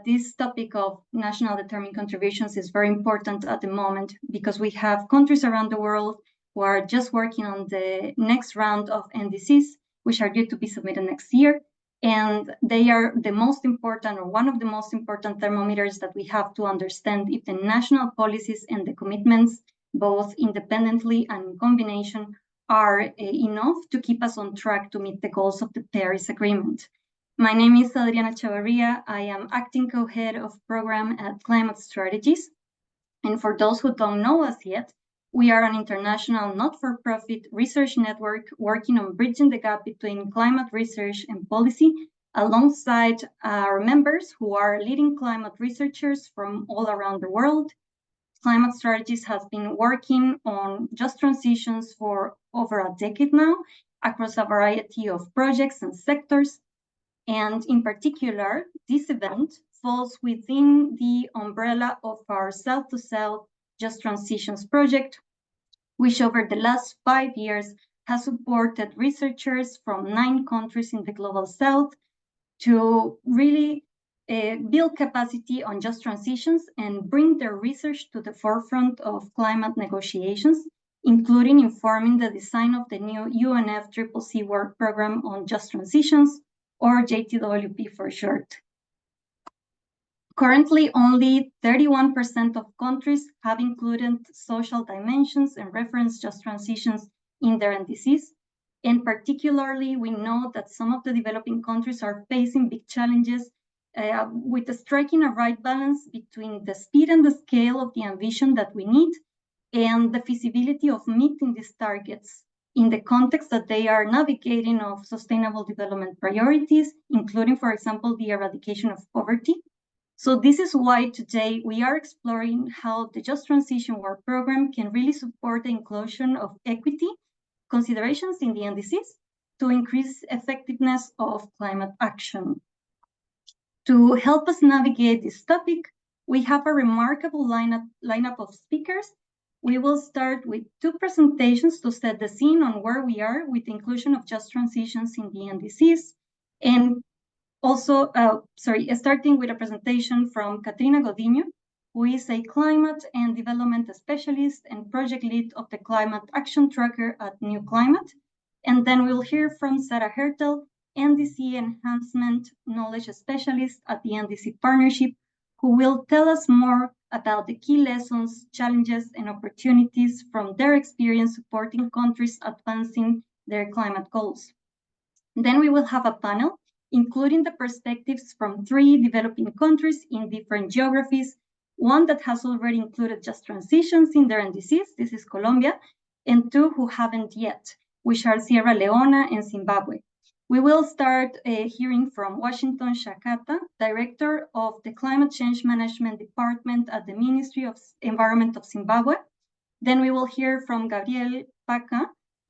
this topic of national determined contributions is very important at the moment because we have countries around the world who are just working on the next round of NDCs, which are due to be submitted next year. And they are the most important, or one of the most important thermometers that we have to understand if the national policies and the commitments, both independently and in combination, are enough to keep us on track to meet the goals of the Paris Agreement. My name is Adriana Chavarria. I am acting co-head of program at Climate Strategies. And for those who don't know us yet, we are an international not-for-profit research network working on bridging the gap between climate research and policy, alongside our members who are leading climate researchers from all around the world. Climate Strategies has been working on just transitions for over a decade now across a variety of projects and sectors. And in particular, this event falls within the umbrella of our South to South Just Transitions project, which over the last 5 years has supported researchers from 9 countries in the Global South to really build capacity on just transitions and bring their research to the forefront of climate negotiations, including informing the design of the new UNFCCC work program on just transitions, or JTWP for short. Currently, only 31% of countries have included social dimensions and reference just transitions in their NDCs. And particularly, we know that some of the developing countries are facing big challenges with striking a right balance between the speed and the scale of the ambition that we need and the feasibility of meeting these targets in the context that they are navigating of sustainable development priorities, including, for example, the eradication of poverty. So this is why today we are exploring how the Just Transition Work Program can really support the inclusion of equity considerations in the NDCs to increase effectiveness of climate action. To help us navigate this topic, we have a remarkable lineup of speakers. We will start with 2 presentations to set the scene on where we are with the inclusion of just transitions in the NDCs. And also, starting with a presentation from Katrina Godinho, who is a climate and development specialist and project lead of the Climate Action Tracker at New Climate. And then we'll hear from Sarah Hertel, NDC Enhancement Knowledge Specialist at the NDC Partnership, who will tell us more about the key lessons, challenges, and opportunities from their experience supporting countries advancing their climate goals. Then we will have a panel, including the perspectives from 3 developing countries in different geographies, one that has already included just transitions in their NDCs, this is Colombia, and 2 who haven't yet, which are Sierra Leone and Zimbabwe. We will start hearing from Washington Shakata, Director of the Climate Change Management Department at the Ministry of Environment of Zimbabwe. Then we will hear from Gabriel Paca,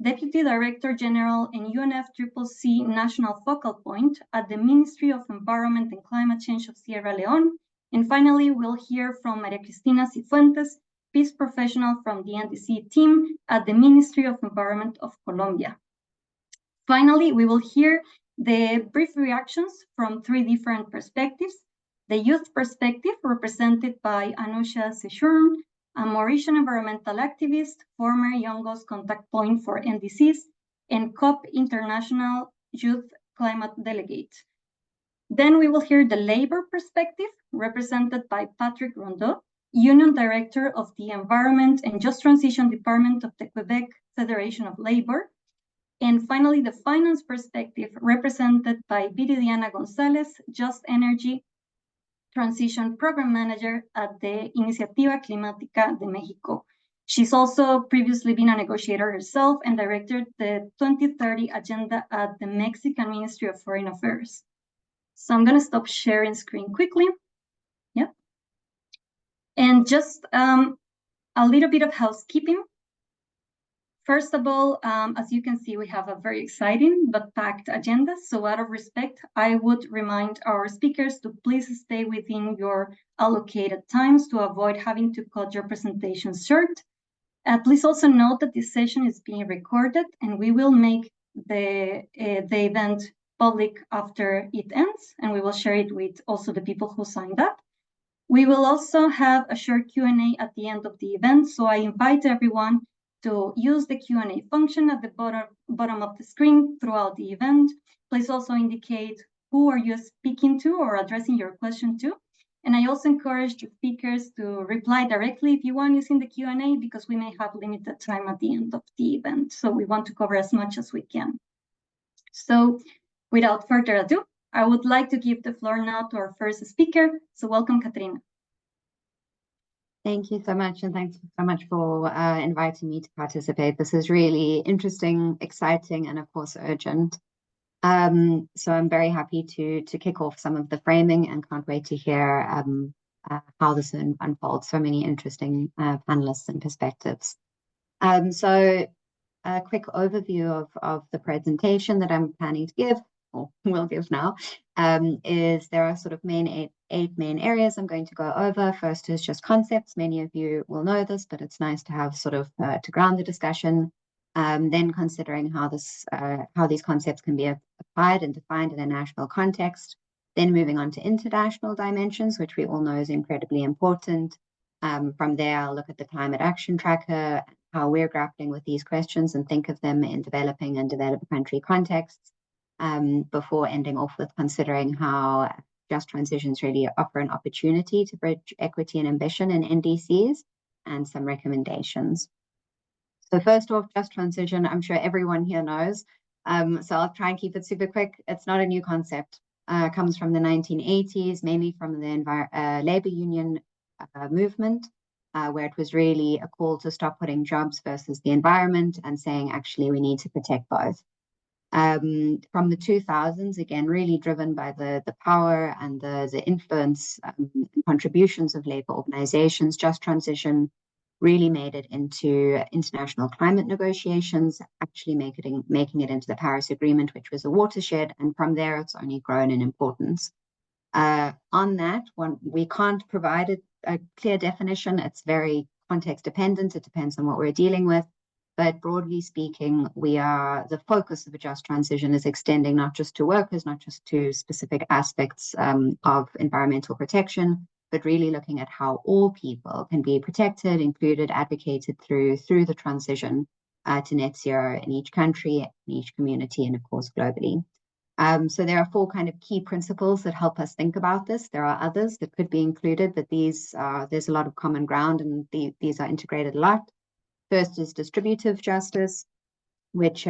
Deputy Director General and UNFCCC National Focal Point at the Ministry of Environment and Climate Change of Sierra Leone. And finally, we'll hear from Maria Cristina Cifuentes, Peace Professional from the NDC team at the Ministry of Environment of Colombia. Finally, we will hear the brief reactions from 3 different perspectives. The youth perspective, represented by Anusha Seshurn, a Mauritian environmental activist, former Youngos contact point for NDCs, and COP International Youth Climate Delegate. Then we will hear the labor perspective, represented by Patrick Rondeau, Union Director of the Environment and Just Transition Department of the Quebec Federation of Labor. And finally, the finance perspective, represented by Viridiana Gonzalez, Just Energy Transition Program Manager at the Iniciativa Climática de México. She's also previously been a negotiator herself and directed the 2030 agenda at the Mexican Ministry of Foreign Affairs. So I'm going to stop sharing screen quickly. Yeah. And just a little bit of housekeeping. First of all, as you can see, we have a very exciting but packed agenda. So out of respect, I would remind our speakers to please stay within your allocated times to avoid having to cut your presentations short. Please also note that this session is being recorded and we will make the event public after it ends, and we will share it with also the people who signed up. We will also have a short Q&A at the end of the event, so I invite everyone to use the Q&A function at the bottom of the screen throughout the event. Please also indicate who are you speaking to or addressing your question to. And I also encourage the speakers to reply directly if you want using the Q&A, because we may have limited time at the end of the event. So we want to cover as much as we can. So without further ado, I would like to give the floor now to our first speaker. So welcome, Katrina. Thank you so much, and thanks so much for inviting me to participate. This is really interesting, exciting, and of course urgent. So I'm very happy to kick off some of the framing, and can't wait to hear how this unfolds. So many interesting panelists and perspectives. So a quick overview of the presentation that I'm planning to give, or will give now, is there are sort of eight main areas I'm going to go over. First is just concepts. Many of you will know this, but it's nice to have sort of to ground the discussion. Then considering how these concepts can be applied and defined in a national context. Then moving on to international dimensions, which we all know is incredibly important. From there, I'll look at the climate action tracker, how we're grappling with these questions and think of them in developing and developed country contexts, before ending off with considering how just transitions really offer an opportunity to bridge equity and ambition in NDCs, and some recommendations. So first off, just transition, I'm sure everyone here knows, so I'll try and keep it super quick. It's not a new concept. It comes from the 1980s, mainly from the labor union movement, where it was really a call to stop putting jobs versus the environment and saying, actually, we need to protect both. From the 2000s, again, really driven by the power and the influence and contributions of labor organizations, just transition really made it into international climate negotiations, actually making it into the Paris Agreement, which was a watershed, and from there it's only grown in importance. On that one, we can't provide a clear definition. It's very context dependent. It depends on what we're dealing with. But broadly speaking, the focus of a just transition is extending not just to workers, not just to specific aspects of environmental protection, but really looking at how all people can be protected, included, advocated through the transition to net zero in each country, in each community, and of course, globally. So there are four kind of key principles that help us think about this. There are others that could be included, but there's a lot of common ground, and these are integrated a lot. First is distributive justice, which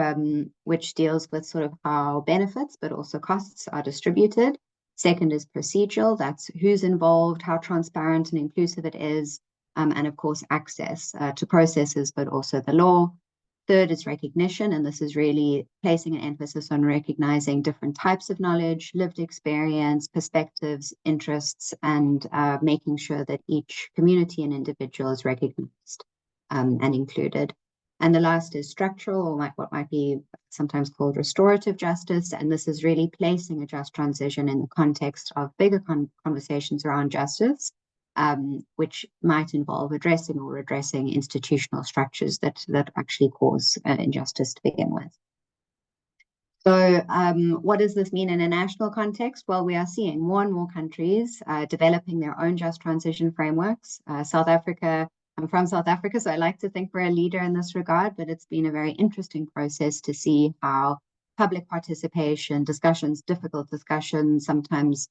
deals with sort of how benefits, but also costs are distributed. Second is procedural, that's who's involved, how transparent and inclusive it is, and of course access to processes, but also the law. Third is recognition, and this is really placing an emphasis on recognizing different types of knowledge, lived experience, perspectives, interests, and making sure that each community and individual is recognized and included. And the last is structural, or what might be sometimes called restorative justice. And this is really placing a just transition in the context of bigger conversations around justice, which might involve addressing or redressing institutional structures that actually cause injustice to begin with. So what does this mean in a national context? Well, we are seeing more and more countries developing their own just transition frameworks. South Africa, I'm from South Africa, so I like to think we're a leader in this regard, but it's been a very interesting process to see how public participation, discussions, difficult discussions, sometimes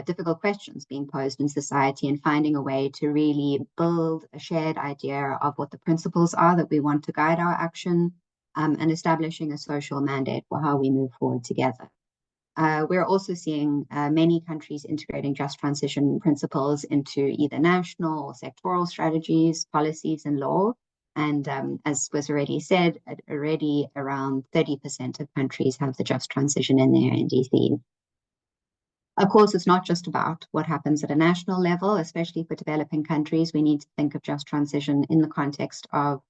difficult questions being posed in society, and finding a way to really build a shared idea of what the principles are that we want to guide our action, and establishing a social mandate for how we move forward together. We're also seeing many countries integrating just transition principles into either national or sectoral strategies, policies, and law. And as was already said, already around 30% of countries have the just transition in their NDCs. Of course, it's not just about what happens at a national level, especially for developing countries. We need to think of just transition in the context of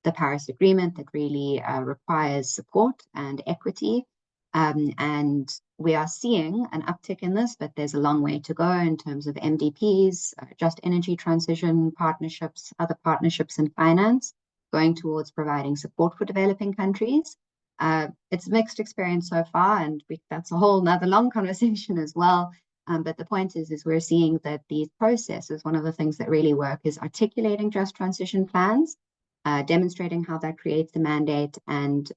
the Paris Agreement that really requires support and equity. And we are seeing an uptick in this, but there's a long way to go in terms of MDPs, just energy transition partnerships, other partnerships in finance, going towards providing support for developing countries. It's a mixed experience so far, and that's a whole nother long conversation as well. But the point is we're seeing that these processes, one of the things that really work is articulating just transition plans, demonstrating how that creates a mandate, and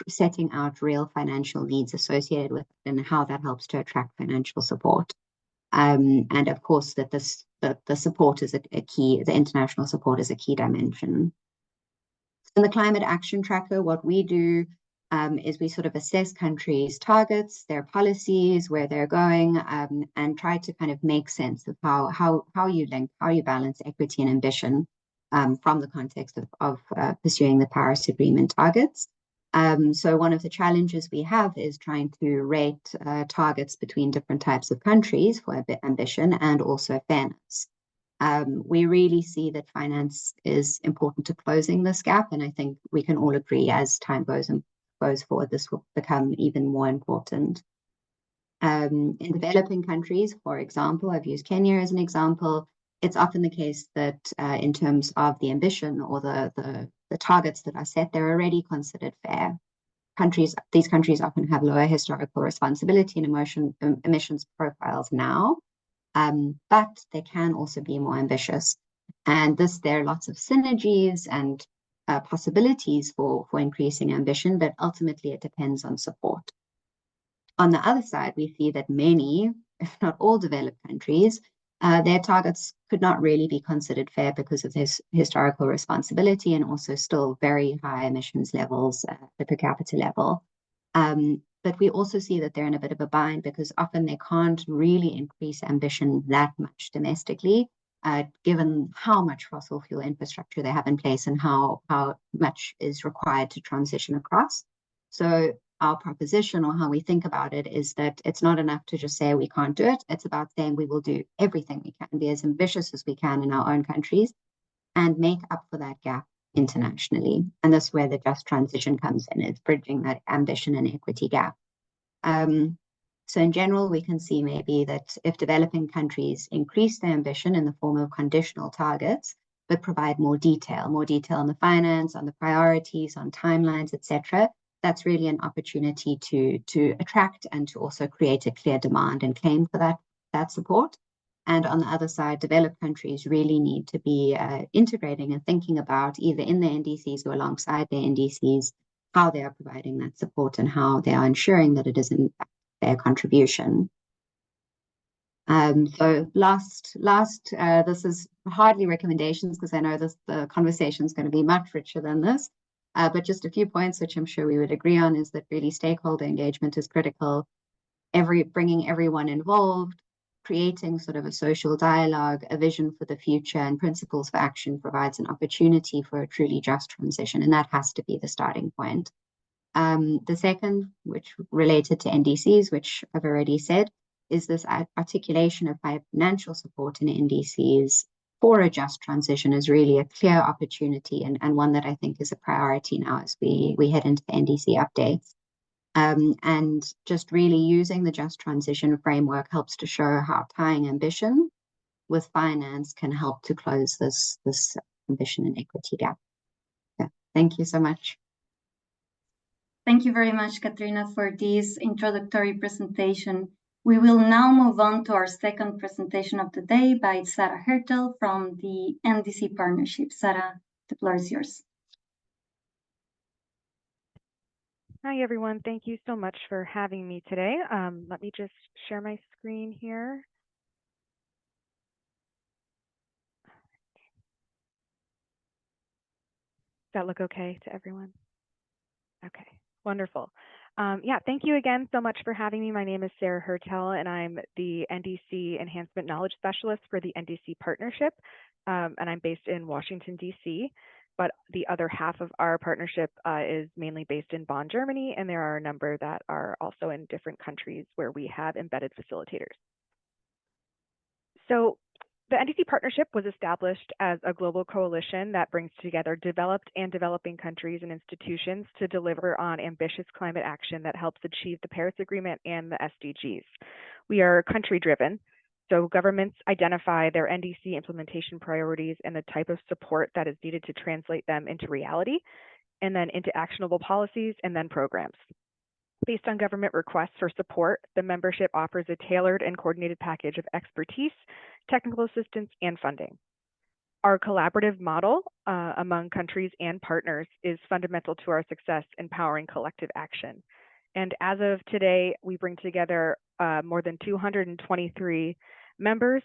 setting out real financial needs associated with it and how that helps to attract financial support. And of course, that the support is a key, the international support is a key dimension. In the Climate Action Tracker, what we do is we sort of assess countries' targets, their policies, where they're going, and try to kind of make sense of how you balance equity and ambition from the context of pursuing the Paris Agreement targets. So one of the challenges we have is trying to rate targets between different types of countries for ambition and also fairness. We really see that finance is important to closing this gap, and I think we can all agree as time goes forward, this will become even more important. In developing countries, for example, I've used Kenya as an example, it's often the case that in terms of the ambition or the targets that are set, they're already considered fair. These countries often have lower historical responsibility and emissions profiles now, but they can also be more ambitious. And there are lots of synergies and possibilities for increasing ambition, but ultimately it depends on support. On the other side, we see that many, if not all developed countries, their targets could not really be considered fair because of this historical responsibility and also still very high emissions levels at the per capita level. But we also see that they're in a bit of a bind because often they can't really increase ambition that much domestically, given how much fossil fuel infrastructure they have in place and how much is required to transition across. So our proposition, or how we think about it, is that it's not enough to just say we can't do it. It's about saying we will do everything we can, be as ambitious as we can in our own countries, and make up for that gap internationally. And that's where the just transition comes in. It's bridging that ambition and equity gap. So in general, we can see maybe that if developing countries increase their ambition in the form of conditional targets, but provide more detail on the finance, on the priorities, on timelines, etc., that's really an opportunity to attract and to also create a clear demand and claim for that support. And on the other side, developed countries really need to be integrating and thinking about, either in the NDCs or alongside the NDCs, how they are providing that support and how they are ensuring that it is in fact their contribution. So last, this is hardly recommendations, because I know the conversation is going to be much richer than this. But just a few points, which I'm sure we would agree on, is that really stakeholder engagement is critical. Bringing everyone involved, creating sort of a social dialogue, a vision for the future, and principles for action provides an opportunity for a truly just transition, and that has to be the starting point. The second, which related to NDCs, which I've already said, is this articulation of financial support in NDCs for a just transition is really a clear opportunity, and one that I think is a priority now as we head into the NDC updates. And just really using the just transition framework helps to show how tying ambition with finance can help to close this ambition and equity gap. Yeah. Thank you so much. Thank you very much, Katrina, for this introductory presentation. We will now move on to our second presentation of the day by Sarah Hertel from the NDC Partnership. Sarah, the floor is yours. Hi, everyone. Thank you so much for having me today. Let me just share my screen here. Does that look okay to everyone? Okay, wonderful. Yeah, thank you again so much for having me. My name is Sarah Hertel, and I'm the NDC Enhancement Knowledge Specialist for the NDC Partnership, and I'm based in Washington, D.C., but the other half of our partnership is mainly based in Bonn, Germany, and there are a number that are also in different countries where we have embedded facilitators. So the NDC Partnership was established as a global coalition that brings together developed and developing countries and institutions to deliver on ambitious climate action that helps achieve the Paris Agreement and the SDGs. We are country-driven, so governments identify their NDC implementation priorities and the type of support that is needed to translate them into reality. and then into actionable policies, and then programs. Based on government requests for support, the membership offers a tailored and coordinated package of expertise, technical assistance, and funding. Our collaborative model among countries and partners is fundamental to our success in powering collective action. And as of today, we bring together more than 223 members,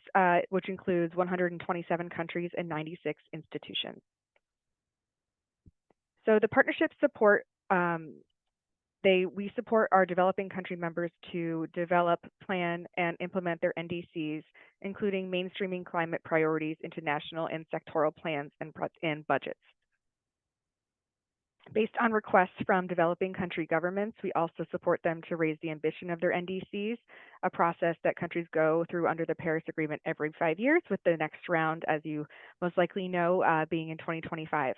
which includes 127 countries and 96 institutions. So the partnership support, we support our developing country members to develop, plan, and implement their NDCs, including mainstreaming climate priorities into national and sectoral plans and budgets. Based on requests from developing country governments, we also support them to raise the ambition of their NDCs, a process that countries go through under the Paris Agreement every 5 years, with the next round, as you most likely know, being in 2025.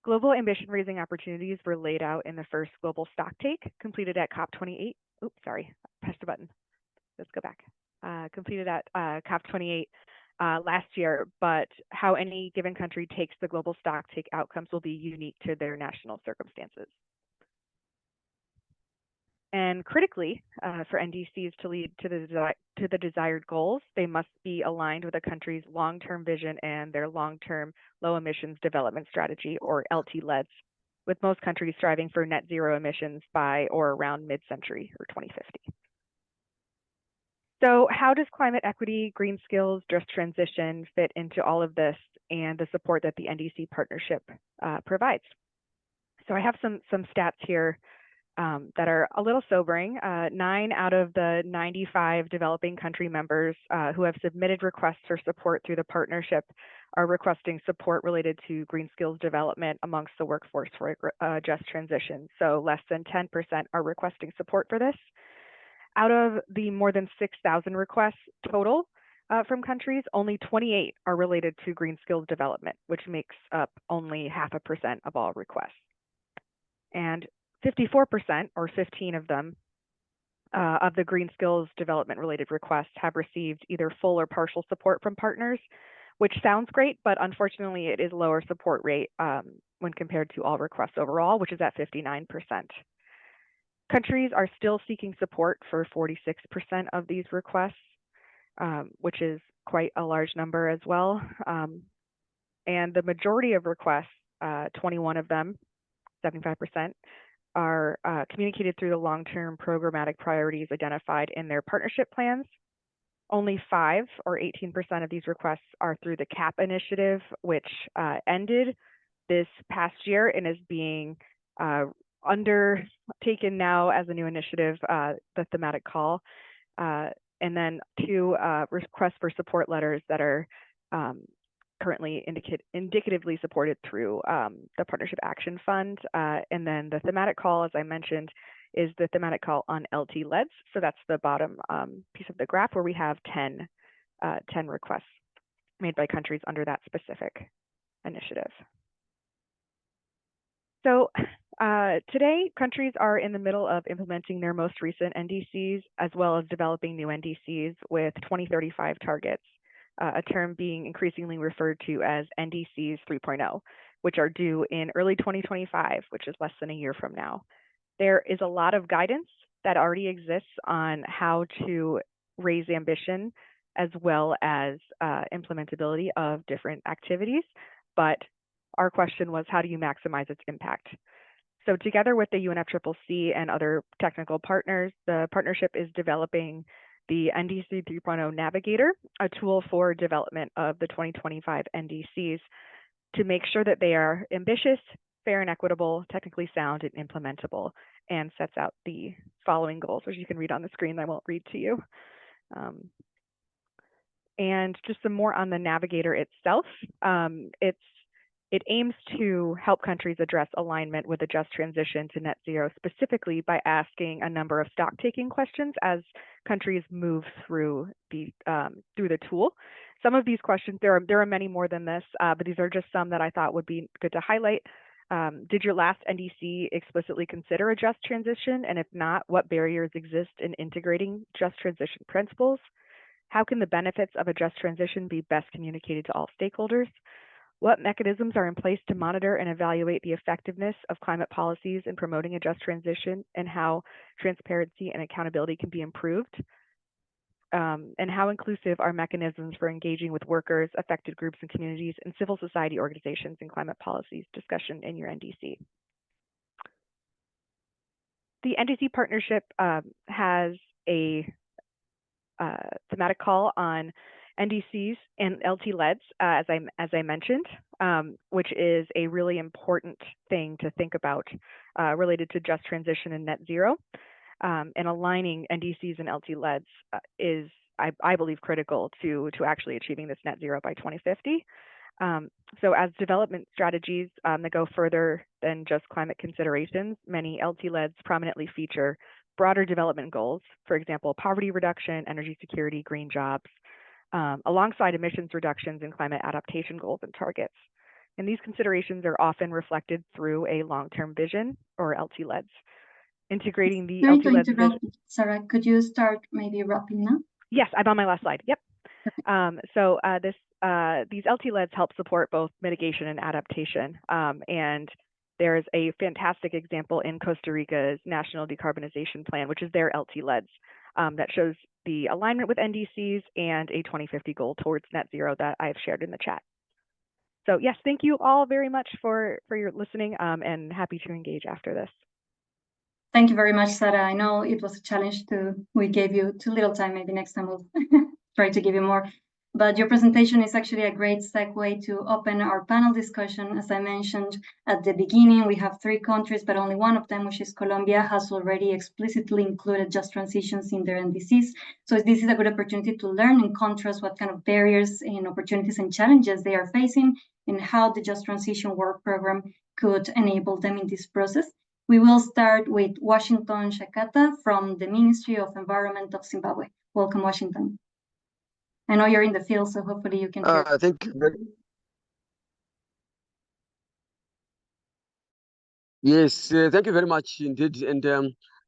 Global ambition-raising opportunities were laid out in the first global stocktake, completed at COP28. Oops, sorry, pressed the button. Let's go back. Completed at COP28 last year, but how any given country takes the global stocktake outcomes will be unique to their national circumstances. And critically, for NDCs to lead to the desired goals, they must be aligned with a country's long-term vision and their long-term low emissions development strategy, or LT-LEDs, with most countries striving for net zero emissions by or around mid-century or 2050. So how does climate equity, green skills, just transition fit into all of this and the support that the NDC partnership provides? So I have some stats here that are a little sobering. 9 out of the 95 developing country members who have submitted requests for support through the partnership are requesting support related to green skills development amongst the workforce for just transition. So less than 10% are requesting support for this. Out of the more than 6,000 requests total from countries, only 28 are related to green skills development, which makes up only 0.5% of all requests. And 54%, or 15 of them, of the green skills development related requests have received either full or partial support from partners, which sounds great, but unfortunately it is lower support rate when compared to all requests overall, which is at 59%. Countries are still seeking support for 46% of these requests, which is quite a large number as well. And the majority of requests, 21 of them, 75%, are communicated through the long-term programmatic priorities identified in their partnership plans. Only 5, or 18% of these requests are through the CAP initiative, which ended this past year and is being undertaken now as a new initiative, the thematic call. And then 2 requests for support letters that are currently indicatively supported through the Partnership Action Fund. And then the thematic call, as I mentioned, is the thematic call on LT-LEDs. So that's the bottom piece of the graph where we have 10 requests made by countries under that specific initiative. So today, countries are in the middle of implementing their most recent NDCs, as well as developing new NDCs with 2035 targets. A term being increasingly referred to as NDCs 3.0, which are due in early 2025, which is less than a year from now. There is a lot of guidance that already exists on how to raise ambition as well as implementability of different activities, but our question was, how do you maximize its impact? So together with the UNFCCC and other technical partners, the partnership is developing the NDC 3.0 Navigator, a tool for development of the 2025 NDCs to make sure that they are ambitious, fair and equitable, technically sound and implementable, and sets out the following goals, which you can read on the screen. I won't read to you. And just some more on the Navigator itself. It aims to help countries address alignment with a just transition to net zero, specifically by asking a number of stock-taking questions as countries move through the tool. Some of these questions, there are many more than this, but these are just some that I thought would be good to highlight. Did your last NDC explicitly consider a just transition? And if not, what barriers exist in integrating just transition principles? How can the benefits of a just transition be best communicated to all stakeholders? What mechanisms are in place to monitor and evaluate the effectiveness of climate policies in promoting a just transition, and how transparency and accountability can be improved? And how inclusive are mechanisms for engaging with workers, affected groups and communities, and civil society organizations in climate policies discussion in your NDC? The NDC partnership has a thematic call on NDCs and LT-LEDs, as I mentioned, which is a really important thing to think about related to just transition and net zero. And aligning NDCs and LT-LEDs is, I believe, critical to actually achieving this net zero by 2050. So as development strategies that go further than just climate considerations, many LT-LEDs prominently feature broader development goals, for example, poverty reduction, energy security, green jobs, alongside emissions reductions and climate adaptation goals and targets. And these considerations are often reflected through a long-term vision, or LT-LEDs. Integrating the LT-LEDs vision. Sarah, could you start maybe wrapping up? Yes, I'm on my last slide. Yep. These LT-LEDs help support both mitigation and adaptation. And there's a fantastic example in Costa Rica's National Decarbonization Plan, which is their LT-LEDs, that shows the alignment with NDCs and a 2050 goal towards net zero that I've shared in the chat. So yes, thank you all very much for your listening, and happy to engage after this. Thank you very much, Sarah. I know it was a challenge we gave you too little time. Maybe next time we'll try to give you more. But your presentation is actually a great segue to open our panel discussion. As I mentioned at the beginning, we have 3 countries, but only one of them, which is Colombia, has already explicitly included just transitions in their NDCs. So this is a good opportunity to learn and contrast what kind of barriers and opportunities and challenges they are facing, and how the Just Transition Work Program could enable them in this process. We will start with Washington Shakata from the Ministry of Environment of Zimbabwe. Welcome, Washington. I know you're in the field, so hopefully you can hear. Thank you. Yes, thank you very much indeed. And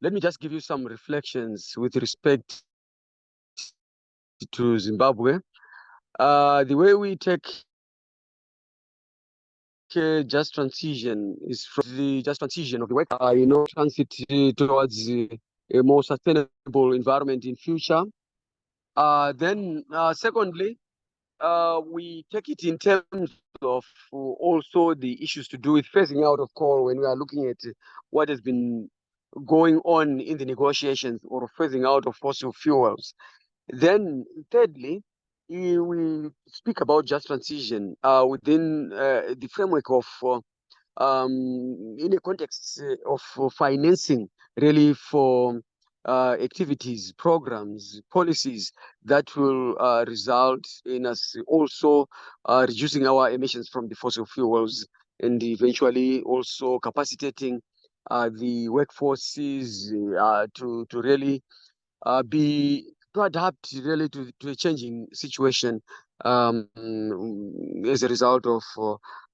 let me just give you some reflections with respect to Zimbabwe. The way we take just transition is from the just transition of the work, transit towards a more sustainable environment in future. Then secondly, we take it in terms of also the issues to do with phasing out of coal when we are looking at what has been going on in the negotiations, or phasing out of fossil fuels. Then thirdly, we speak about just transition within the framework of in a context of financing, really, for activities, programs, policies that will result in us also reducing our emissions from the fossil fuels, and eventually also capacitating the workforces to really to adapt really to a changing situation as a result of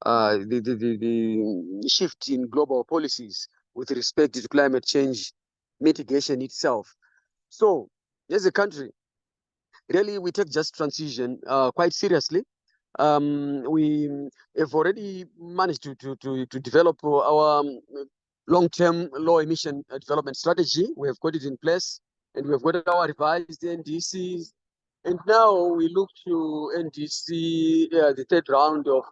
the shift in global policies with respect to climate change mitigation itself. So, as a country, really we take just transition quite seriously. We have already managed to develop our long-term low emission development strategy. We have got it in place, and we have got our revised NDCs. And now we look to NDC, the third round of,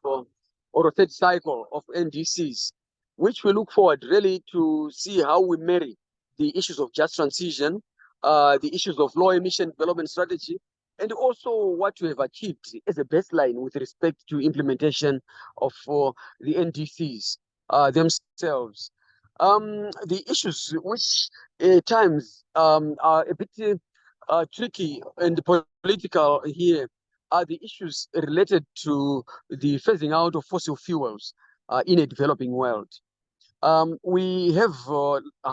or third cycle of NDCs, which we look forward really to see how we marry the issues of just transition, the issues of low emission development strategy, and also what we have achieved as a baseline with respect to implementation of the NDCs themselves. The issues which at times are a bit tricky and political here are the issues related to the phasing out of fossil fuels in a developing world. We have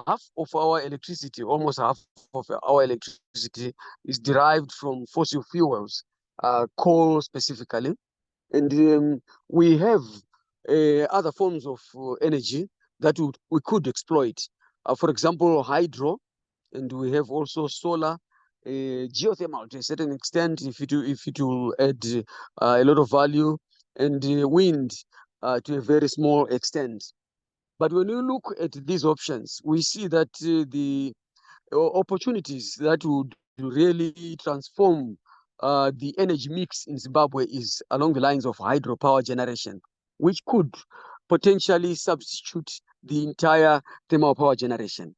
half of our electricity, almost half of our electricity is derived from fossil fuels, coal specifically. And we have other forms of energy that we could exploit. For example, hydro, and we have also solar, geothermal to a certain extent, if it will add a lot of value, and wind to a very small extent. But when you look at these options, we see that the opportunities that would really transform the energy mix in Zimbabwe is along the lines of hydropower generation, which could potentially substitute the entire thermal power generation.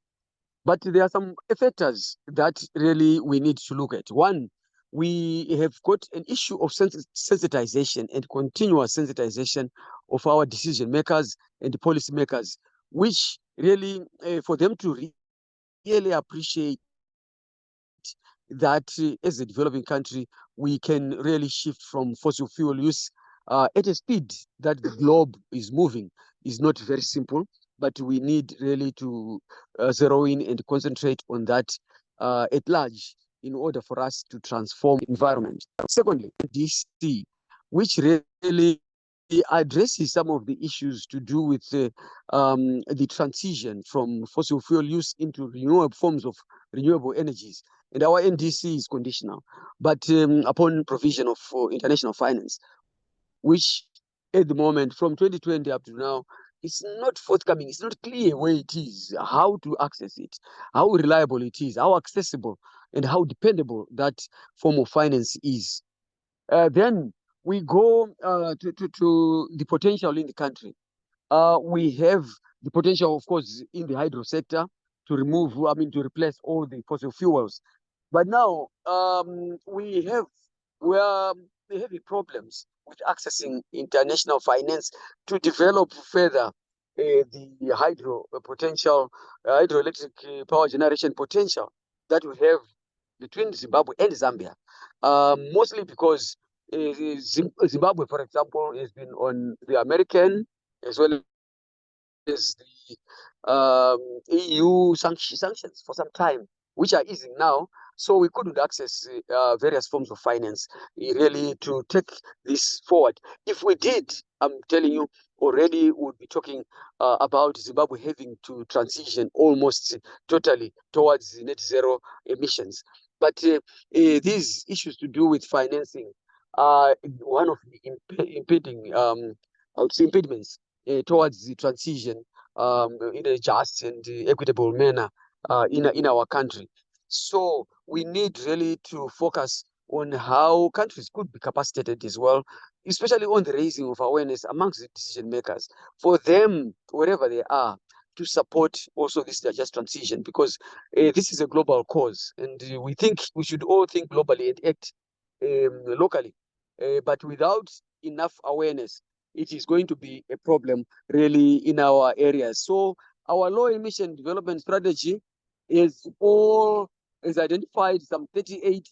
But there are some factors that really we need to look at. One, we have got an issue of sensitization and continuous sensitization of our decision makers and policy makers, which really, for them to really appreciate that as a developing country, we can really shift from fossil fuel use at a speed that the globe is moving is not very simple, but we need really to zero in and concentrate on that at large in order for us to transform the environment. Secondly, NDC, which really addresses some of the issues to do with the transition from fossil fuel use into renewable forms of renewable energies. And our NDC is conditional, but upon provision of international finance, which at the moment from 2020 up to now, it's not forthcoming. It's not clear where it is, how to access it, how reliable it is, how accessible and how dependable that form of finance is. Then we go to the potential in the country. We have the potential, of course, in the hydro sector to to replace all the fossil fuels. But now we have heavy problems with accessing international finance to develop further the hydro potential, hydroelectric power generation potential that we have between Zimbabwe and Zambia. Mostly because Zimbabwe, for example, has been on the American as well as the EU sanctions for some time, which are easing now. So we couldn't access various forms of finance really to take this forward. If we did, I'm telling you, already we'll be talking about Zimbabwe having to transition almost totally towards net zero emissions. But these issues to do with financing are one of the impeding, I would say, impediments towards the transition in a just and equitable manner in our country. So we need really to focus on how countries could be capacitated as well, especially on the raising of awareness amongst the decision makers, for them, wherever they are, to support also this just transition, because this is a global cause, and we think we should all think globally and act locally. But without enough awareness, it is going to be a problem really in our areas. So our low emission development strategy is identified some 38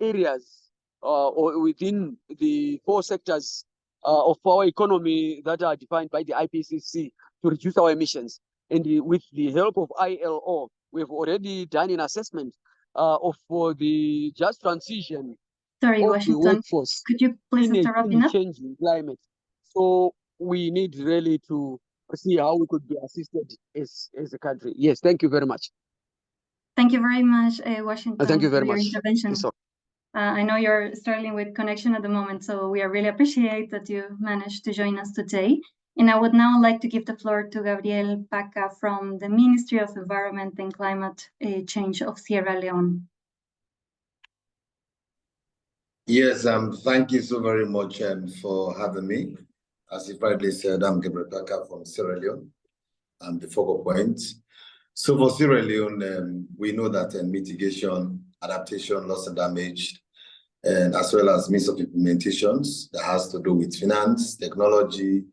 areas or within the 4 sectors of our economy that are defined by the IPCC to reduce our emissions. And with the help of ILO, we've already done an assessment of the just transition Sorry, of the Washington, workforce could you please in interrupt a enough? changing climate. So we need really to see how we could be assisted as a country. Yes, thank you very much. Thank you very much, Washington, Thank you for very your much. intervention. Yes, I know you're struggling with connection at the moment, so we really appreciate that you managed to join us today. And I would now like to give the floor to Gabriel Paca from the Ministry of Environment and Climate Change of Sierra Leone. Yes, thank you so very much for having me. As you rightly said, I'm Gabriel Paca from Sierra Leone. I'm the focal point. So for Sierra Leone, we know that mitigation, adaptation, loss and damage, and as well as means of implementations that has to do with finance, technology,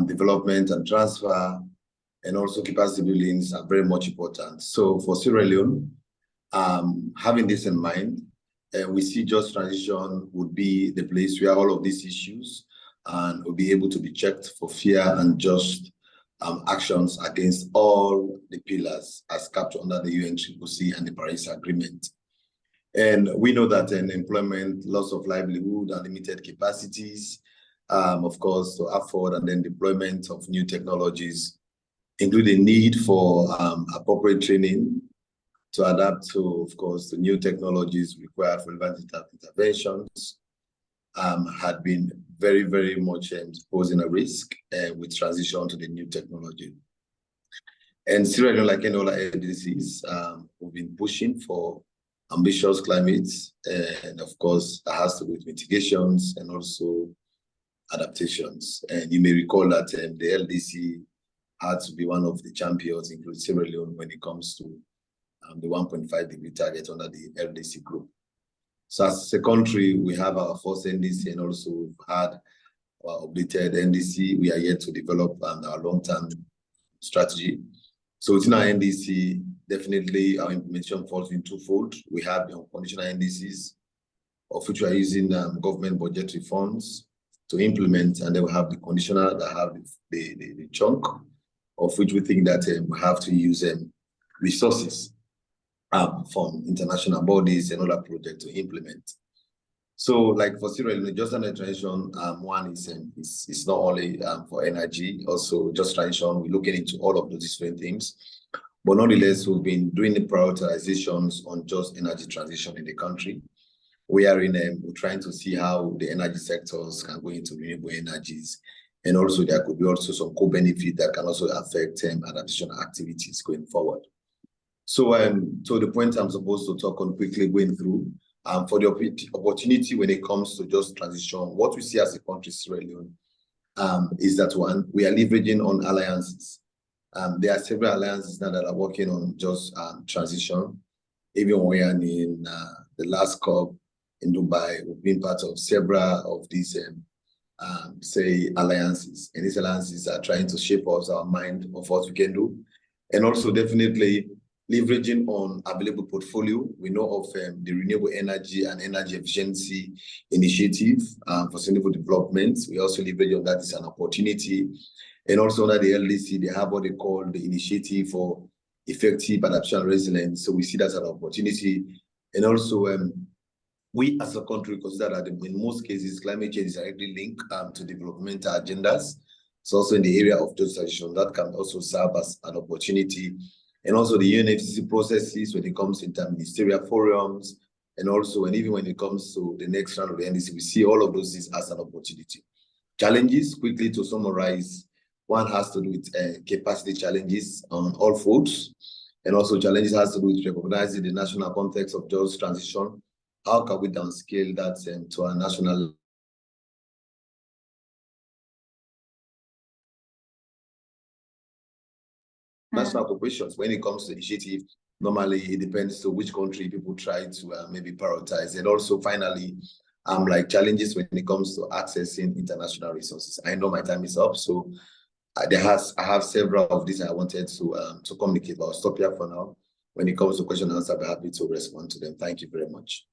development and transfer, and also capacity buildings are very much important. So for Sierra Leone, having this in mind, we see just transition would be the place where all of these issues will be able to be checked for fair and just actions against all the pillars as captured under the UNCCC and the Paris Agreement. And we know that employment, loss of livelihood, and limited capacities, of course, to afford and then deployment of new technologies, including need for appropriate training to adapt to, of course, the new technologies required for relevant interventions, had been very, very much posing a risk with transition to the new technology. And Sierra Leone, like any other NDCs, we've been pushing for ambitious climate, and of course, that has to do with mitigations and also adaptations. And you may recall that the LDC had to be one of the champions, including Sierra Leone, when it comes to the 1.5 degree target under the LDC group. So as a country, we have our first NDC, and also we've had our updated NDC. We are yet to develop our long-term strategy. So within our NDC, definitely our implementation falls in twofold. We have the unconditional NDCs, of which we are using government budgetary funds to implement, and then we have the conditional that have the chunk, of which we think that we have to use resources from international bodies and other projects to implement. So, like for Sierra Leone, just under transition, one is not only for energy, also just transition. We're looking into all of those different things, but nonetheless, we've been doing the prioritizations on just energy transition in the country. We are we're trying to see how the energy sectors can go into renewable energies, and also there could be also some co-benefit that can also affect adaptation activities going forward. So, so the point I'm supposed to talk on quickly going through, for the opportunity when it comes to just transition, what we see as a country, Sierra Leone, is that one, we are leveraging on alliances. There are several alliances now that are working on just transition. Even when we are in the last COP in Dubai, we've been part of several of these, say, alliances. And these alliances are trying to shape us our mind of what we can do. And also definitely leveraging on available portfolio. We know of the Renewable Energy and Energy Efficiency Initiative for Sustainable Development. We also leverage on that as an opportunity. And also under the LDC, they have what they call the Initiative for Effective Adaptation and Resilience. So we see that as an opportunity. And also, we as a country consider that in most cases, climate change is directly linked to developmental agendas. So also in the area of just transition, that can also serve as an opportunity. And also the UNFCCC processes when it comes to interministerial forums, and also even when it comes to the next round of the NDC, we see all of those as an opportunity. Challenges, quickly to summarize, one has to do with capacity challenges on all folds, and also challenges has to do with recognizing the national context of just transition. How can we downscale that to our national corporations? When it comes to initiative, normally it depends to which country people try to maybe prioritize. And also finally, like challenges when it comes to accessing international resources. I know my time is up, so I have several of these I wanted to communicate, but I'll stop here for now. When it comes to question and answer, I'll be happy to respond to them. Thank you very much.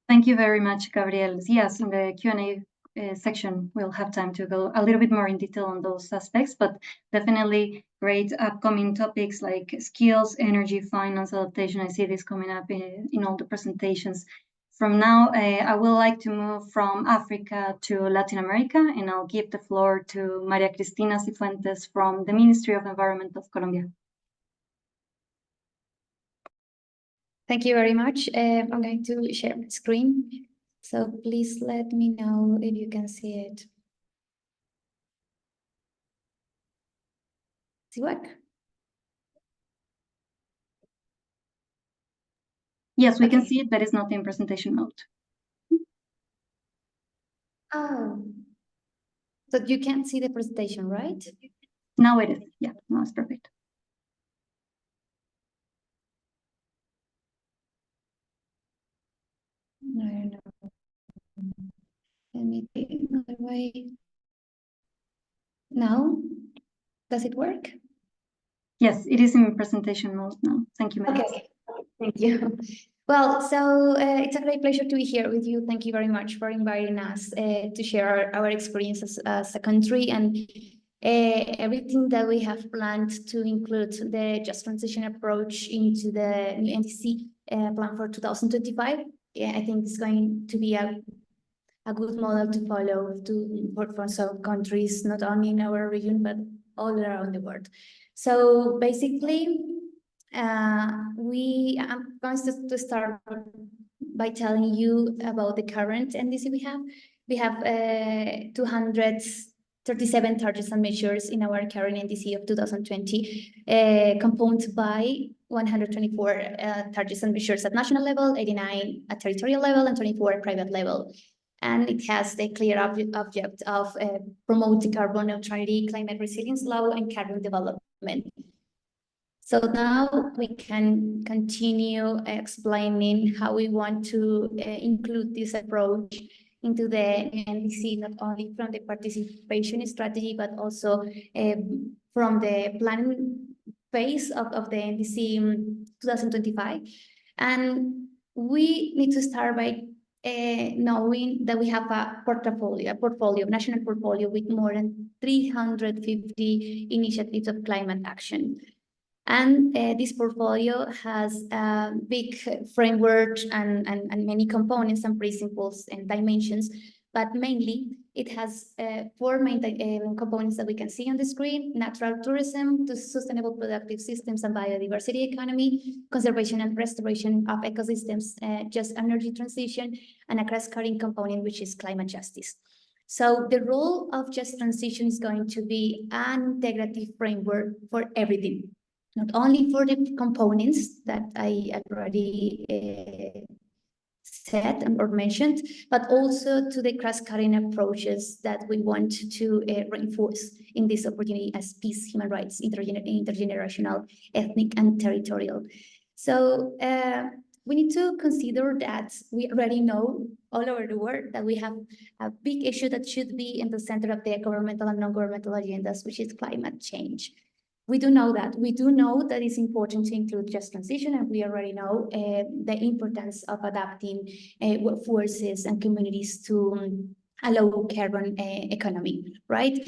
Thank you very much, Gabriel. Yes, in the Q&A section, we'll have time to go a little bit more in detail on those aspects, but definitely great upcoming topics like skills, energy, finance, adaptation. I see this coming up in all the presentations. From now, I would like to move from Africa to Latin America, and I'll give the floor to Maria Cristina Cifuentes from the Ministry of Environment of Colombia. Thank you very much. I'm going to share my screen. So please let me know if you can see it. Does it work? Yes, we can see it, but it's not in presentation mode. Oh, so you can't see the presentation, right? Now it is. Yeah, now it's perfect. I don't know. Let me think another way. Now, does it work? Yes, it is in presentation mode now. Thank you, Maria. Okay, thank you. Well, so it's a great pleasure to be here with you. Thank you very much for inviting us to share our experiences as a country and everything that we have planned to include the just transition approach into the new NDC plan for 2025. Yeah, I think it's going to be a good model to follow for some countries, not only in our region, but all around the world. So basically, I'm going to start by telling you about the current NDC we have, We have 237 targets and measures in our current NDC of 2020, composed by 124 targets and measures at national level, 89 at territorial level, and 24 at private level. And it has the clear object of promoting carbon neutrality, climate resilience law, and carbon development. So now we can continue explaining how we want to include this approach into the NDC, not only from the participation strategy, but also from the planning phase of the NDC 2025. And we need to start by knowing that we have a national portfolio with more than 350 initiatives of climate action. And this portfolio has a big framework and many components and principles and dimensions, but mainly it has 4 main components that we can see on the screen: natural tourism, to sustainable productive systems and biodiversity economy, conservation and restoration of ecosystems, just energy transition, and a cross-cutting component, which is climate justice. So the role of just transition is going to be an integrative framework for everything, not only for the components that I already said or mentioned, but also to the cross-cutting approaches that we want to reinforce in this opportunity as peace, human rights, intergenerational, ethnic, and territorial. So we need to consider that we already know all over the world that we have a big issue that should be in the center of the governmental and non-governmental agendas, which is climate change. We do know that. We do know that it's important to include just transition, and we already know the importance of adapting workforces and communities to a low carbon economy, right?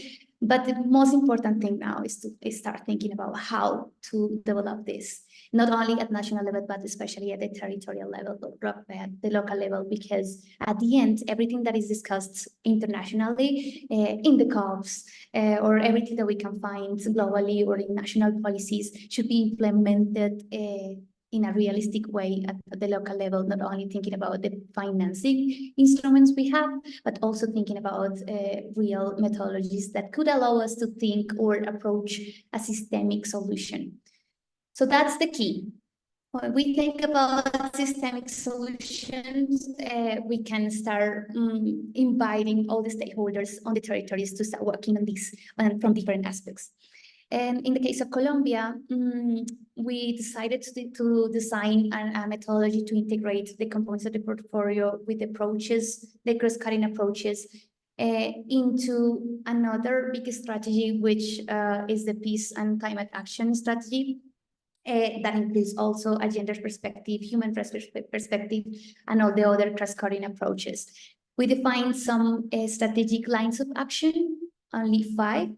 But the most important thing now is to start thinking about how to develop this, not only at national level, but especially at the territorial level, the local level, because at the end, everything that is discussed internationally in the COPs or everything that we can find globally or in national policies should be implemented in a realistic way at the local level, not only thinking about the financing instruments we have, but also thinking about real methodologies that could allow us to think or approach a systemic solution. So that's the key. When we think about systemic solutions, we can start inviting all the stakeholders on the territories to start working on this from different aspects. And in the case of Colombia, we decided to design a methodology to integrate the components of the portfolio with approaches, the cross-cutting approaches, into another big strategy, which is the peace and climate action strategy. That includes also a gender perspective, human perspective, and all the other cross-cutting approaches. We defined some strategic lines of action, only 5,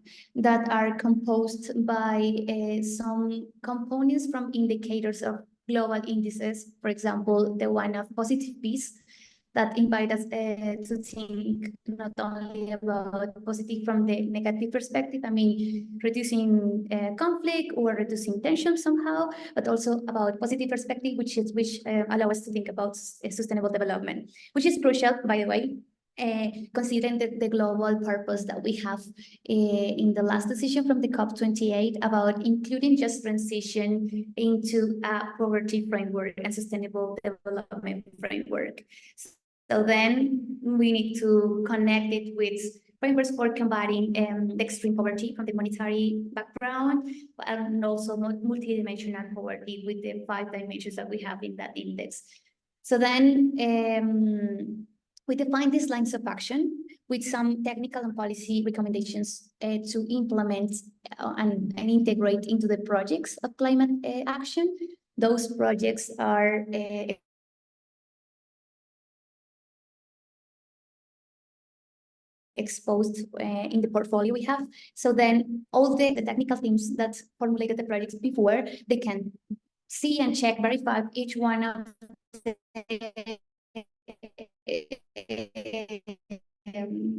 that are composed by some components from indicators of global indices. For example, the one of positive peace, that invite us to think not only about positive from the negative perspective, I mean, reducing conflict or reducing tension somehow, but also about positive perspective, which allow us to think about sustainable development, which is crucial, by the way, considering the global purpose that we have in the last decision from the COP28 about including just transition into a poverty framework and sustainable development framework. So then we need to connect it with frameworks for combating the extreme poverty from the monetary background, and also multidimensional poverty with the 5 dimensions that we have in that index. So then we define these lines of action with some technical and policy recommendations to implement and integrate into the projects of climate action. Those projects are exposed in the portfolio we have. So then all the technical teams that formulated the projects before, they can see and check, verify each one of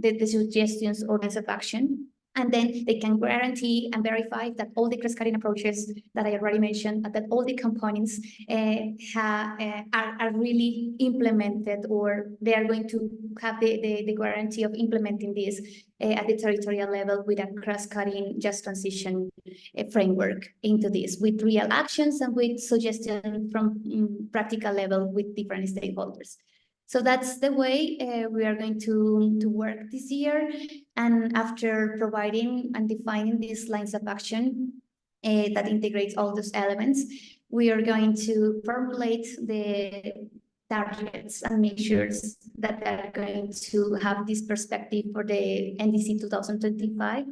the suggestions or lines of action. And then they can guarantee and verify that all the cross-cutting approaches that I already mentioned, that all the components are really implemented, or they are going to have the guarantee of implementing this at the territorial level with a cross-cutting just transition framework into this, with real actions and with suggestion from practical level with different stakeholders. So that's the way we are going to work this year. And after providing and defining these lines of action that integrates all those elements, we are going to formulate the targets and measures that are going to have this perspective for the NDC 2025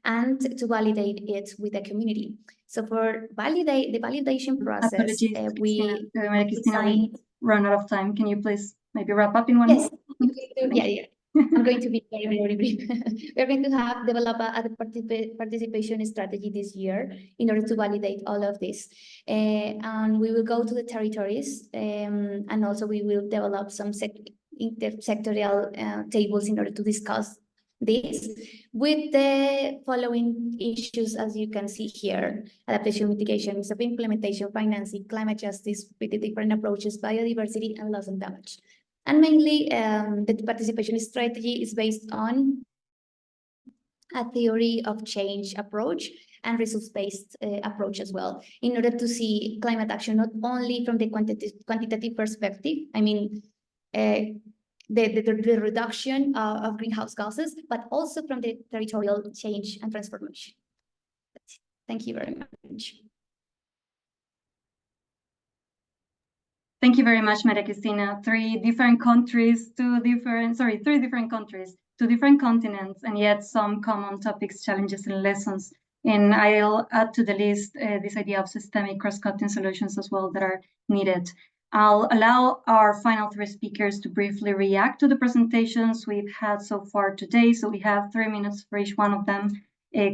and to validate it with the community. So for the validation process, Apologies, we Cristina, we run out of time. Can you please maybe wrap up in 1 minute? Yeah. I'm going to be very, very brief. We're going to develop a participation strategy this year in order to validate all of this. And we will go to the territories, and also we will develop some intersectorial tables in order to discuss this with the following issues, as you can see here: adaptation, mitigation, implementation, financing, climate justice with the different approaches, biodiversity, and loss and damage. And mainly, the participation strategy is based on a theory of change approach and results-based approach as well, in order to see climate action not only from the quantitative perspective, I mean, the reduction of greenhouse gases, but also from the territorial change and transformation. Thank you very much. Thank you very much, Maria Cristina. Three different countries, two different continents, and yet some common topics, challenges, and lessons. And I'll add to the list this idea of systemic cross-cutting solutions as well that are needed. I'll allow our final three speakers to briefly react to the presentations we've had so far today. So we have 3 minutes for each one of them,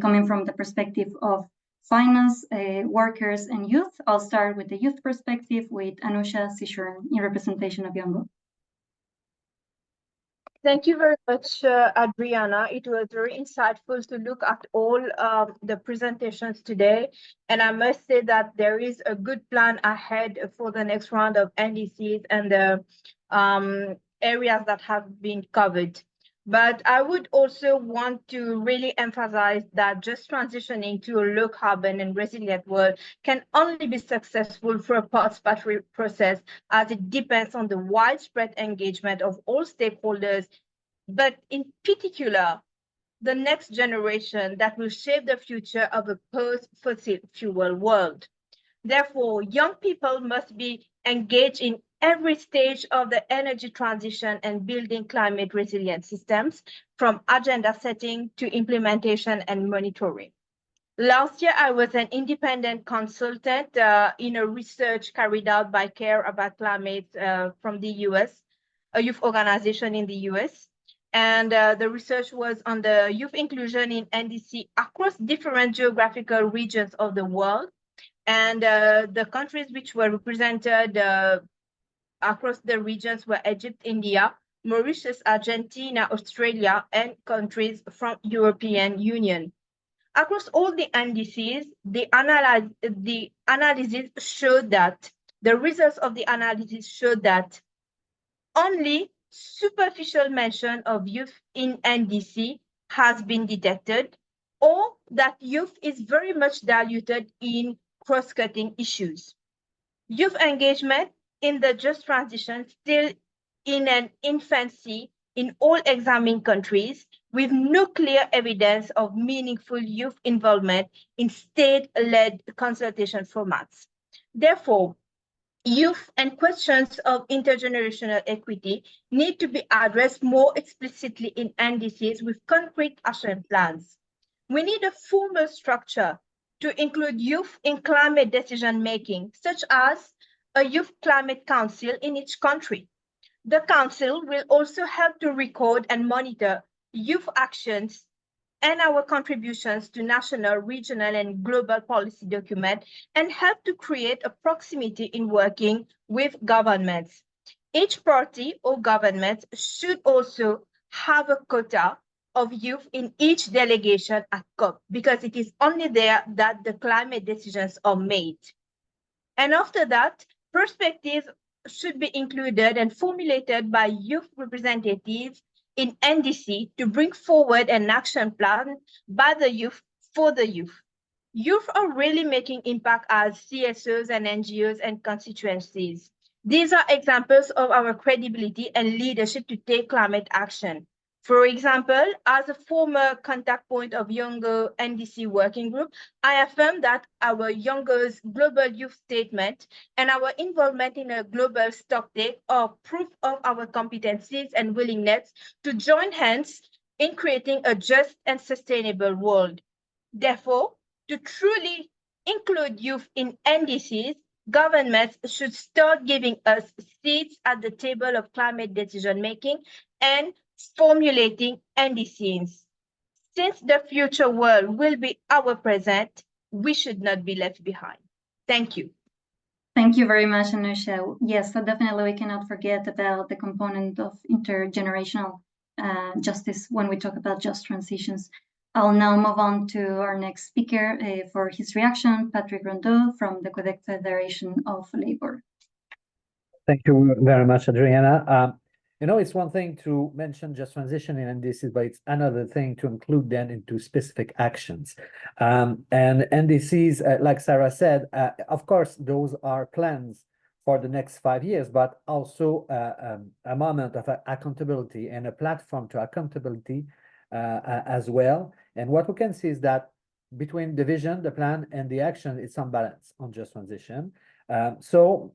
coming from the perspective of finance, workers, and youth. I'll start with the youth perspective with Anusha Sishurn in representation of Yongo. Thank you very much, Adriana. It was very insightful to look at all the presentations today. And I must say that there is a good plan ahead for the next round of NDCs and the areas that have been covered. But I would also want to really emphasize that just transitioning to a low carbon and resilient world can only be successful through a participatory process, as it depends on the widespread engagement of all stakeholders, but in particular, the next generation that will shape the future of a post-fossil fuel world. Therefore, young people must be engaged in every stage of the energy transition and building climate resilient systems, from agenda setting to implementation and monitoring. Last year, I was an independent consultant in a research carried out by Care About Climate from the US, a youth organization in the US. And the research was on the youth inclusion in NDC across different geographical regions of the world. And the countries which were represented across the regions were Egypt, India, Mauritius, Argentina, Australia, and countries from European Union. Across all the NDCs, the analysis showed that the results of the analysis showed that only superficial mention of youth in NDC has been detected, or that youth is very much diluted in cross-cutting issues. Youth engagement in the just transition still in an infancy in all examining countries, with no clear evidence of meaningful youth involvement in state-led consultation formats. Therefore, youth and questions of intergenerational equity need to be addressed more explicitly in NDCs with concrete action plans. We need a formal structure to include youth in climate decision-making, such as a Youth Climate Council in each country. The Council will also help to record and monitor youth actions and our contributions to national, regional, and global policy documents, and help to create a proximity in working with governments. Each party or government should also have a quota of youth in each delegation at COP, because it is only there that the climate decisions are made. And after that, perspectives should be included and formulated by youth representatives in NDC to bring forward an action plan by the youth for the youth. Youth are really making impact as CSOs and NGOs and constituencies. These are examples of our credibility and leadership to take climate action. For example, as a former contact point of Younger NDC working group, I affirm that our Younger's global youth statement and our involvement in a global stocktake are proof of our competencies and willingness to join hands in creating a just and sustainable world. Therefore, to truly include youth in NDCs, governments should start giving us seats at the table of climate decision making and formulating NDCs. Since the future world will be our present, we should not be left behind. Thank you. Thank you very much, Anusha. Yes, so definitely we cannot forget about the component of intergenerational justice when we talk about just transitions. I'll now move on to our next speaker for his reaction, Patrick Rondeau from the Quebec Federation of Labor. Thank you very much, Adriana. It's one thing to mention just transition in NDCs, but it's another thing to include them into specific actions. And NDCs, like Sarah said, of course, those are plans for the next 5 years, but also a moment of accountability and a platform to accountability as well. And what we can see is that between the vision, the plan, and the action, it's some balance on just transition. So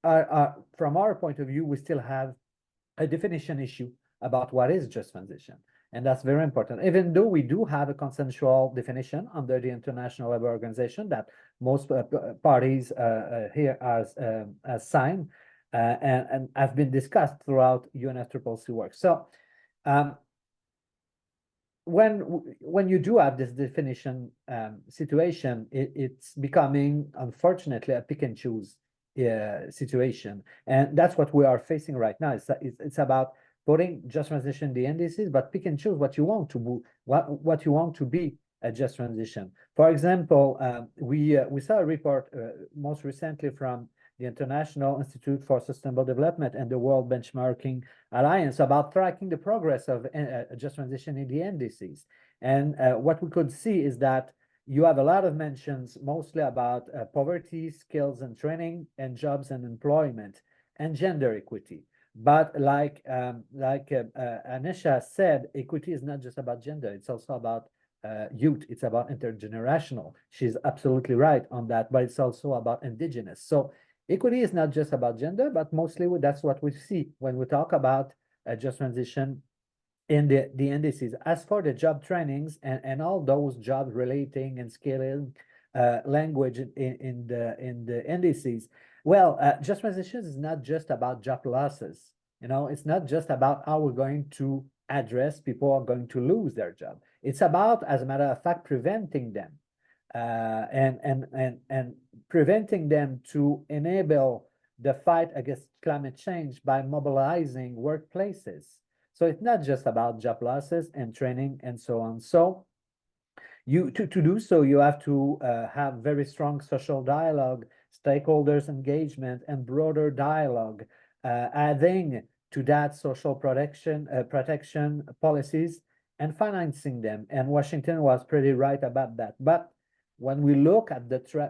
from our point of view, we still have a definition issue about what is just transition. And that's very important. Even though we do have a consensual definition under the International Labour Organization that most parties here has signed and have been discussed throughout UNFCCC work. So when you do have this definition situation, it's becoming, unfortunately, a pick and choose situation, and that's what we are facing right now. It's about putting just transition in the NDCs, but pick and choose what you want to what you want to be a just transition. For example, we saw a report most recently from the International Institute for Sustainable Development and the World Benchmarking Alliance about tracking the progress of just transition in the NDCs. And what we could see is that you have a lot of mentions mostly about poverty, skills and training, and jobs and employment, and gender equity. But like Anisha said, equity is not just about gender, it's also about youth, it's about intergenerational. She's absolutely right on that, but it's also about indigenous. So equity is not just about gender, but mostly that's what we see when we talk about just transition in the NDCs. As for the job trainings and all those jobs relating and scaling language in the NDCs, well, just transitions is not just about job losses. It's not just about how we're going to address people are going to lose their job. It's about, as a matter of fact, preventing them and preventing them to enable the fight against climate change by mobilizing workplaces. So it's not just about job losses and training and so on. So to do so, you have to have very strong social dialogue, stakeholders engagement, and broader dialogue, adding to that social protection policies and financing them. And Washington was pretty right about that. But when we look at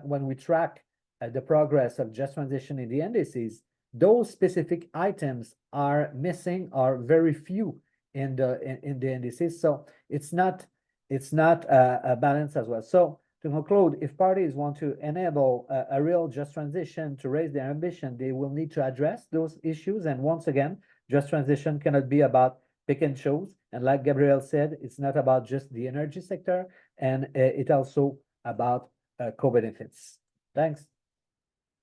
when we track the progress of just transition in the NDCs, those specific items are missing, are very few in the NDCs. So it's not a balance as well. So to conclude, if parties want to enable a real just transition to raise their ambition, they will need to address those issues. And once again, just transition cannot be about pick and choose. And like Gabrielle said, it's not about just the energy sector, and it's also about co-benefits. Thanks.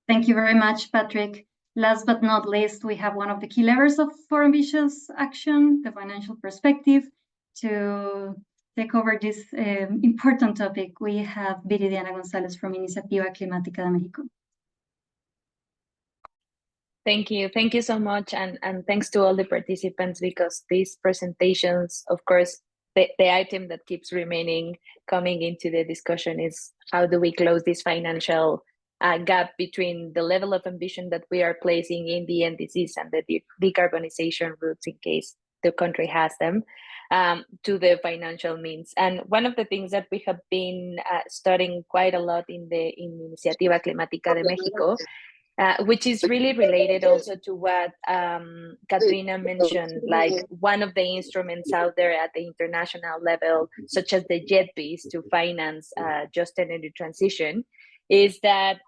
Thank you very much, Patrick. Last but not least, we have one of the key levers for ambitious action, the financial perspective. To take over this important topic, we have Viridiana González from Iniciativa Climática de México. Thank you. Thank you so much. And thanks to all the participants, because these presentations, of course, the item that keeps remaining coming into the discussion is how do we close this financial gap between the level of ambition that we are placing in the NDCs and the decarbonization routes, in case the country has them, to the financial means. And one of the things that we have been studying quite a lot in Iniciativa Climática de México, which is really related also to what Katrina mentioned, like one of the instruments out there at the international level, such as the JTWPs to finance just energy transition, is that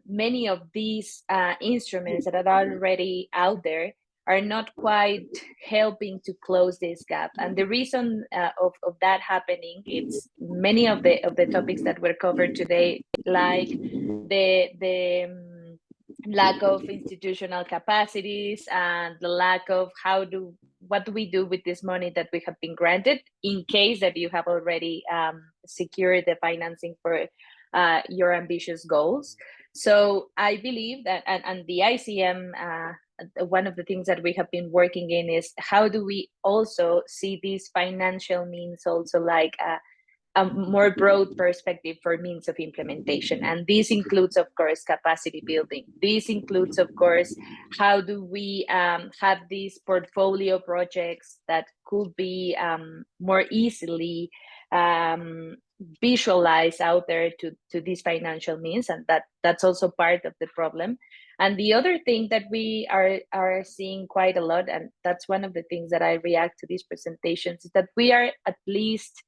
many of these instruments that are already out there are not quite helping to close this gap. And the reason of that happening, it's many of the topics that were covered today, like the lack of institutional capacities and the lack of what do we do with this money that we have been granted, in case that you have already secured the financing for your ambitious goals. So I believe that, and the ICM, one of the things that we have been working in is how do we also see these financial means also like a more broad perspective for means of implementation. And this includes, of course, capacity building. This includes, of course, how do we have these portfolio projects that could be more easily visualized out there to these financial means, and that's also part of the problem. And the other thing that we are seeing quite a lot, and that's one of the things that I react to these presentations, is that we are at least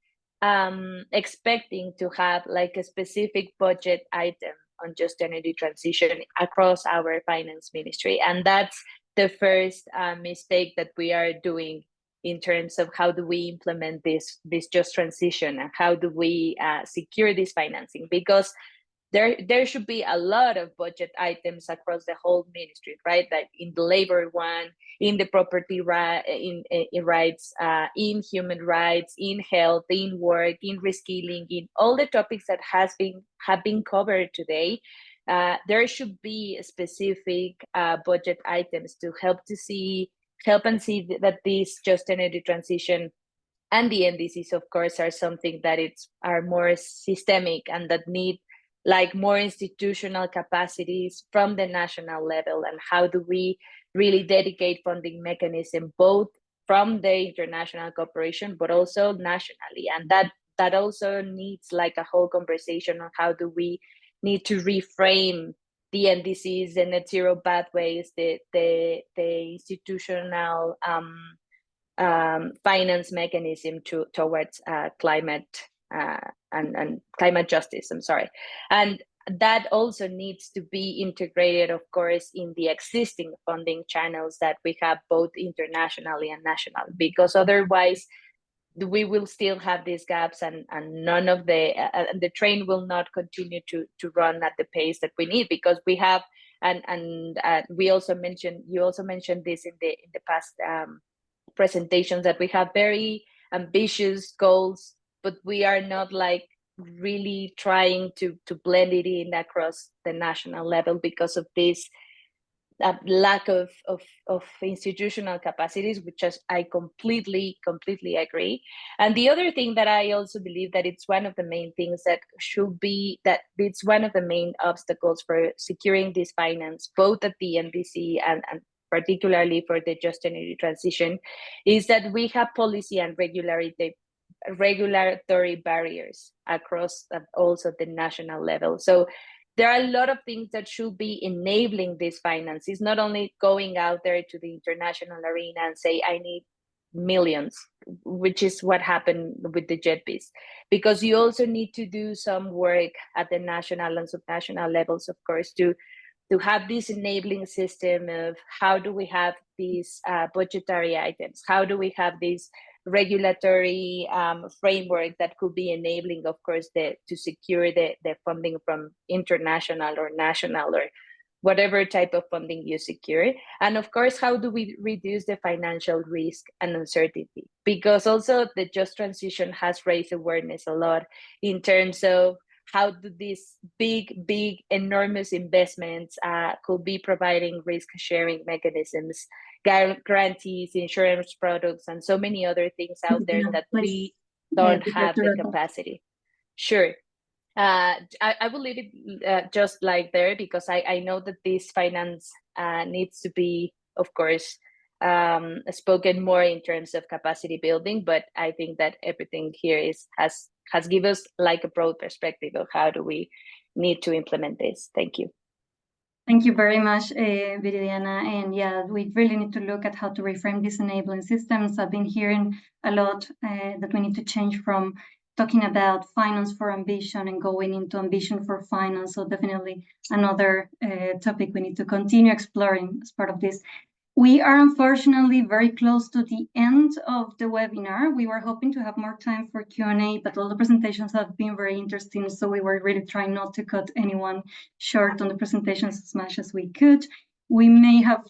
expecting to have like a specific budget item on just energy transition across our finance ministry. And that's the first mistake that we are doing in terms of how do we implement this just transition, and how do we secure this financing, because there should be a lot of budget items across the whole ministry, right? Like in the labor one, in the property in rights, in human rights, in health, in work, in reskilling, in all the topics that have been covered today. There should be specific budget items to help and see that this just energy transition and the NDCs, of course, are something that are more systemic and that need like more institutional capacities from the national level. And how do we really dedicate funding mechanism, both from the international cooperation, but also nationally? And that also needs like a whole conversation on how do we need to reframe the NDCs, the net zero pathways, the institutional finance mechanism towards climate and climate justice, and that also needs to be integrated, of course, in the existing funding channels that we have both internationally and nationally, because otherwise we will still have these gaps, and none of the train will not continue to run at the pace that we need, because we have we also mentioned, you also mentioned this in the past presentations, that we have very ambitious goals, but we are not like really trying to blend it in across the national level because of this lack of institutional capacities, which I completely agree. And the other thing that I also believe that it's one of the main things that it's one of the main obstacles for securing this finance, both at the NDC and particularly for the just energy transition, is that we have policy and regulatory barriers across also the national level. So there are a lot of things that should be enabling this finance. It's not only going out there to the international arena and say, I need millions, which is what happened with the JTWPs, because you also need to do some work at the national and subnational levels, of course, to have this enabling system of how do we have these budgetary items, how do we have this regulatory framework that could be enabling, of course, to secure the funding from international or national or whatever type of funding you secure. And of course, how do we reduce the financial risk and uncertainty? Because also the just transition has raised awareness a lot in terms of how do these big, enormous investments could be providing risk sharing mechanisms, guarantees, insurance products, and so many other things out there that we don't have the capacity. Sure. I will leave it just like there, because I know that this finance needs to be, of course, spoken more in terms of capacity building, but I think that everything here has given us like a broad perspective of how do we need to implement this. Thank you. Thank you very much, Viridiana. And yeah, we really need to look at how to reframe these enabling systems. I've been hearing a lot that we need to change from talking about finance for ambition and going into ambition for finance. So definitely another topic we need to continue exploring as part of this. We are unfortunately very close to the end of the webinar. We were hoping to have more time for Q&A, but all the presentations have been very interesting, so we were really trying not to cut anyone short on the presentations as much as we could. We may have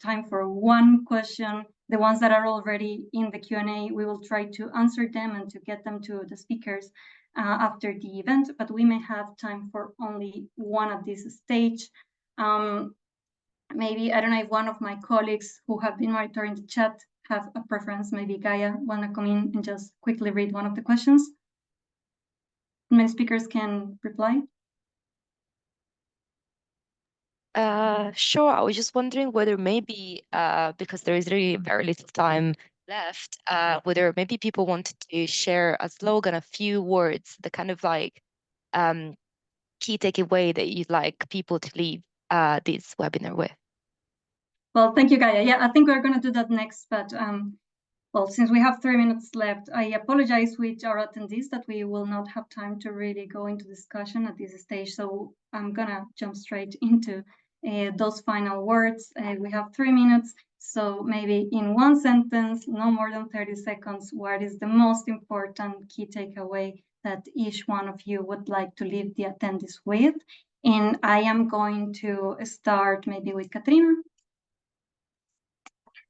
time for one question. The ones that are already in the Q&A, we will try to answer them and to get them to the speakers after the event, but we may have time for only one at this stage. Maybe, I don't know if one of my colleagues who have been monitoring the chat have a preference. Maybe Gaia want to come in and just quickly read one of the questions. Many speakers can reply. Sure. I was just wondering whether maybe, because there is really very little time left, whether maybe people wanted to share a slogan, a few words, the kind of like key takeaway that you'd like people to leave this webinar with. Well, thank you, Gaia. Yeah, I think we're going to do that next, but well, since we have 3 minutes left, I apologize with our attendees that we will not have time to really go into discussion at this stage. So I'm going to jump straight into those final words. We have 3 minutes. So maybe in one sentence, no more than 30 seconds, what is the most important key takeaway that each one of you would like to leave the attendees with? And I am going to start maybe with Katrina.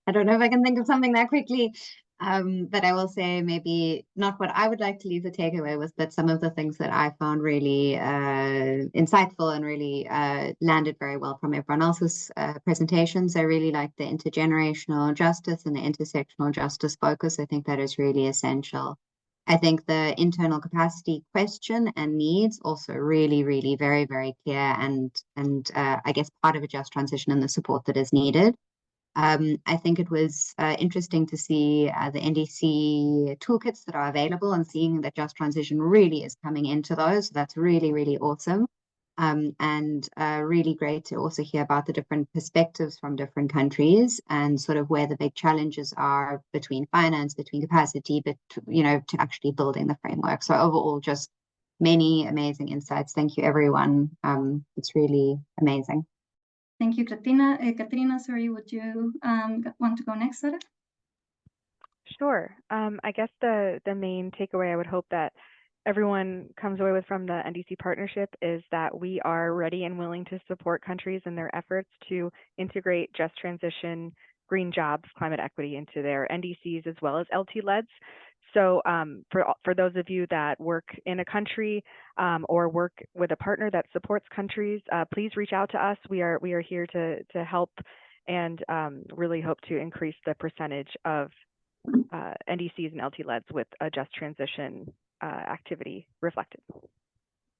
I don't know if I can think of something that quickly, but I will say maybe not what I would like to leave the takeaway was, but some of the things that I found really insightful and really landed very well from everyone else's presentations. I really like the intergenerational justice and the intersectional justice focus. I think that is really essential. I think the internal capacity question and needs also really, really very, very clear, and I guess part of a just transition and the support that is needed. I think it was interesting to see the NDC toolkits that are available and seeing that just transition really is coming into those. So that's really, really awesome. And really great to also hear about the different perspectives from different countries and sort of where the big challenges are between finance, between capacity, but to actually building the framework. So overall, just many amazing insights. Thank you, everyone. It's really amazing. Thank you, Katrina. Katrina, sorry, would you want to go next, Sarah? Sure. I guess the main takeaway I would hope that everyone comes away with from the NDC partnership is that we are ready and willing to support countries in their efforts to integrate just transition, green jobs, climate equity into their NDCs as well as LT-LEDs. So for those of you that work in a country or work with a partner that supports countries, please reach out to us. We are here to help and really hope to increase the percentage of NDCs and LT-LEDs with a just transition activity reflected.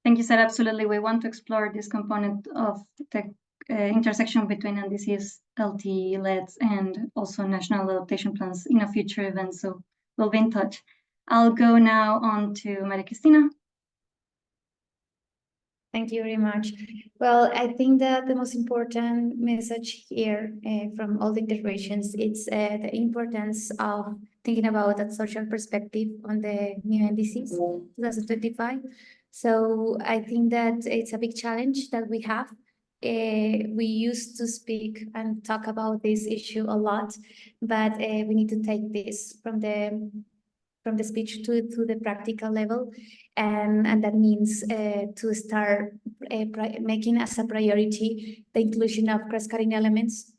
Thank you, Sarah. Absolutely. We want to explore this component of the intersection between NDCs, LT-LEDs, and also national adaptation plans in a future event. So we'll be in touch. I'll go now on to Maria Cristina. Thank you very much. Well, I think that the most important message here from all the interventions is the importance of thinking about that social perspective on the new NDCs 2025. So I think that it's a big challenge that we have. We used to speak and talk about this issue a lot, but we need to take this from the speech to the practical level, and that means to start making as a priority the inclusion of cross-cutting elements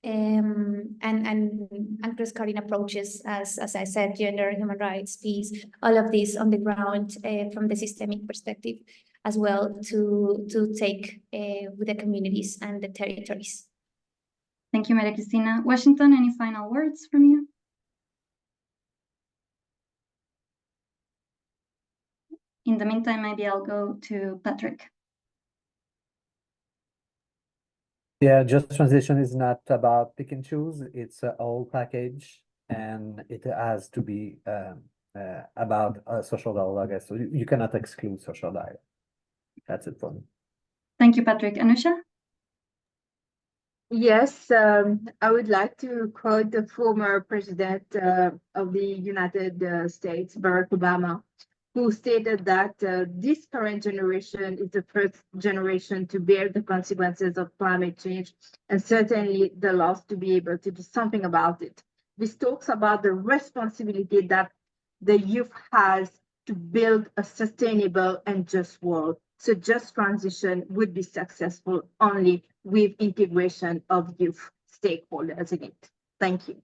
and cross-cutting approaches, as I said, gender, human rights, peace, all of this on the ground from the systemic perspective as well to take with the communities and the territories. Thank you, Maria Cristina. Washington, any final words from you? In the meantime, maybe I'll go to Patrick. Yeah, just transition is not about pick and choose. It's a whole package, and it has to be about social dialogue. So you cannot exclude social dialogue. That's it for me. Thank you, Patrick. Anusha? Yes, I would like to quote the former president of the United States, Barack Obama, who stated that this current generation is the first generation to bear the consequences of climate change, and certainly the loss to be able to do something about it. This talks about the responsibility that the youth has to build a sustainable and just world. So just transition would be successful only with integration of youth stakeholders in it. Thank you.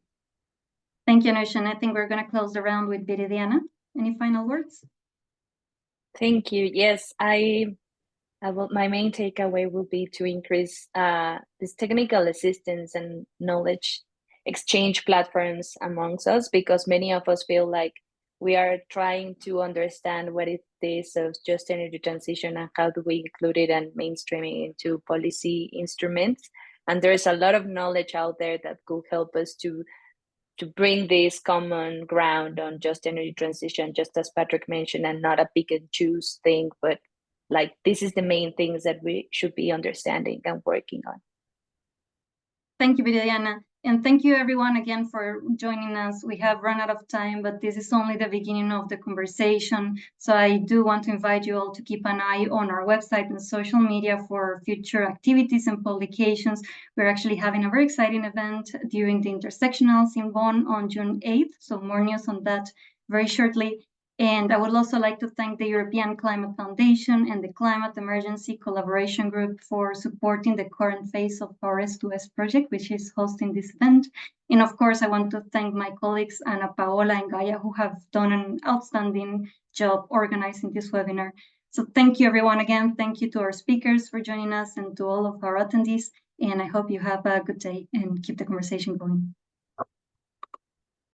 Thank you, Anusha. And I think we're going to close the round with Viridiana. Any final words? Thank you. Yes, I will, my main takeaway will be to increase this technical assistance and knowledge exchange platforms amongst us, because many of us feel like we are trying to understand what it is of just energy transition and how do we include it and mainstreaming into policy instruments. And there's a lot of knowledge out there that could help us to bring this common ground on just energy transition, just as Patrick mentioned, and not a pick and choose thing, but like this is the main things that we should be understanding and working on. Thank you, Viridiana. And thank you everyone again for joining us. We have run out of time, but this is only the beginning of the conversation. So I do want to invite you all to keep an eye on our website and social media for future activities and publications. We're actually having a very exciting event during the Intersectionals in Bonn on June 8th. So more news on that very shortly. And I would also like to thank the European Climate Foundation and the Climate Emergency Collaboration Group for supporting the current phase of our S2S project, which is hosting this event. And of course, I want to thank my colleagues, Ana Paola and Gaia, who have done an outstanding job organizing this webinar. So thank you everyone again. Thank you to our speakers for joining us and to all of our attendees. And I hope you have a good day and keep the conversation going.